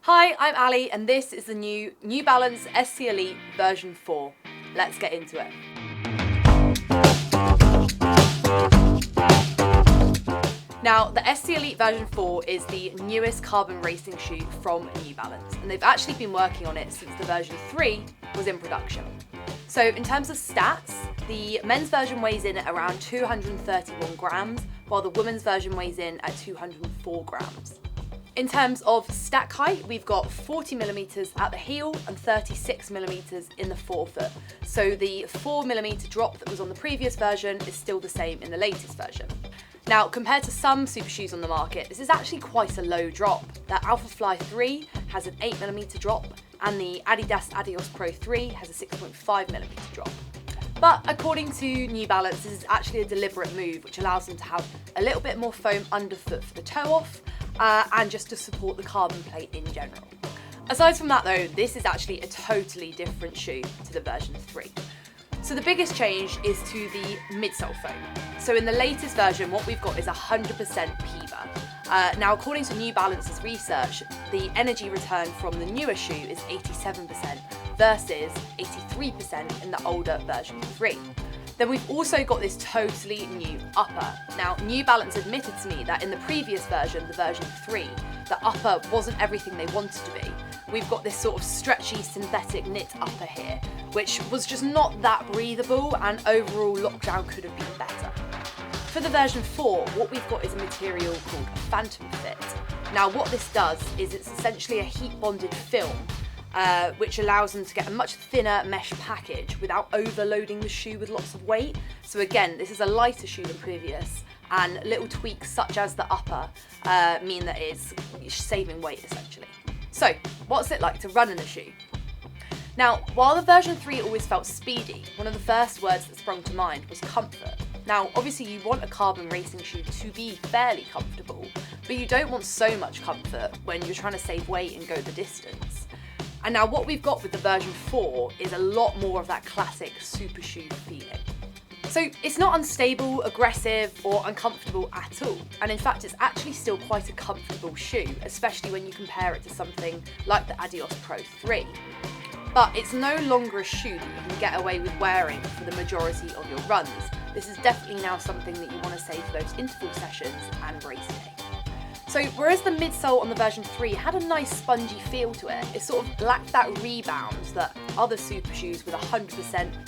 Hi, I'm Ali and this is the new New Balance SC Elite version 4. Let's get into it. Now, the SC Elite version 4 is the newest carbon racing shoe from New Balance, and they've actually been working on it since the version 3 was in production. So in terms of stats, the men's version weighs in at around 231 grams, while the women's version weighs in at 204 grams. In terms of stack height, we've got 40mm at the heel and 36mm in the forefoot. So the 4mm drop that was on the previous version is still the same in the latest version. Now, compared to some super shoes on the market, this is actually quite a low drop. The Alpha Fly 3 has an 8mm drop, and the Adidas Adios Pro 3 has a 6.5mm drop. But according to New Balance, this is actually a deliberate move, which allows them to have a little bit more foam underfoot for the toe off, and just to support the carbon plate in general. Aside from that though, this is actually a totally different shoe to the version 3. So the biggest change is to the midsole foam. So in the latest version, what we've got is 100% PEBA. Now, according to New Balance's research, the energy return from the newer shoe is 87% versus 83% in the older version 3. Then we've also got this totally new upper. Now, New Balance admitted to me that in the previous version, the version 3, the upper wasn't everything they wanted to be. We've got this sort of stretchy synthetic knit upper here, which was just not that breathable, and overall lockdown could have been better. For the version 4, what we've got is a material called a phantom fit. Now, what this does is it's essentially a heat bonded film which allows them to get a much thinner mesh package without overloading the shoe with lots of weight. So again, this is a lighter shoe than previous, and little tweaks such as the upper mean that it's saving weight essentially. So, what's it like to run in a shoe? Now, while the version 3 always felt speedy, one of the first words that sprung to mind was comfort. Now, obviously you want a carbon racing shoe to be fairly comfortable, but you don't want so much comfort when you're trying to save weight and go the distance. And now what we've got with the version 4 is a lot more of that classic super shoe feeling. So it's not unstable, aggressive or uncomfortable at all. And in fact, it's actually still quite a comfortable shoe, especially when you compare it to something like the Adios Pro 3. But it's no longer a shoe that you can get away with wearing for the majority of your runs. This is definitely now something that you want to save for those interval sessions and race day. So whereas the midsole on the version 3 had a nice spongy feel to it, it sort of lacked that rebound that other super shoes with 100%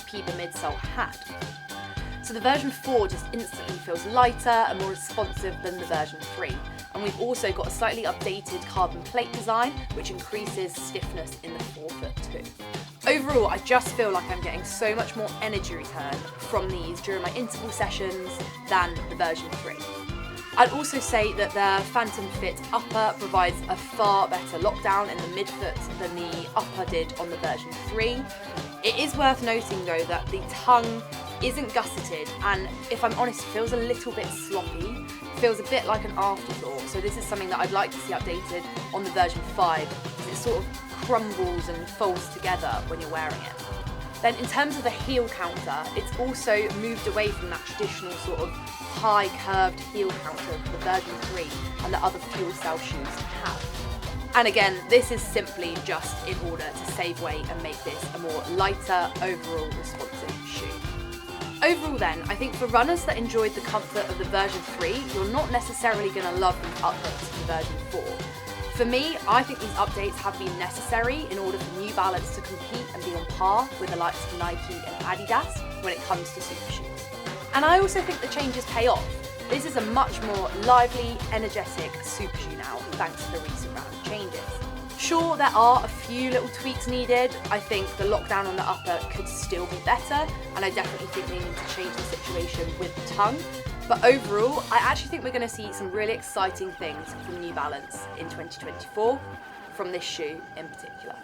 PEBA midsole had. So the version 4 just instantly feels lighter and more responsive than the version 3. And we've also got a slightly updated carbon plate design, which increases stiffness in the forefoot too. Overall, I just feel like I'm getting so much more energy return from these during my interval sessions than the version 3. I'd also say that the Phantom Fit upper provides a far better lockdown in the midfoot than the upper did on the version 3. It is worth noting though that the tongue isn't gusseted, and if I'm honest, feels a little bit sloppy, feels a bit like an afterthought. So this is something that I'd like to see updated on the version 5, because it sort of crumbles and folds together when you're wearing it. Then in terms of the heel counter, it's also moved away from that traditional sort of high curved heel counter that the version 3 and the other FuelCell shoes have. And again, this is simply just in order to save weight and make this a more lighter, overall responsive shoe. Overall then, I think for runners that enjoyed the comfort of the version 3, you're not necessarily going to love these updates to the version 4. For me, I think these updates have been necessary in order for New Balance to compete and be on par with the likes of Nike and Adidas when it comes to super shoes. And I also think the changes pay off. This is a much more lively, energetic super shoe now, thanks to the recent round of changes. Sure, there are a few little tweaks needed. I think the lockdown on the upper could still be better, and I definitely think they need to change the situation with the tongue. But overall, I actually think we're going to see some really exciting things from New Balance in 2024, from this shoe in particular.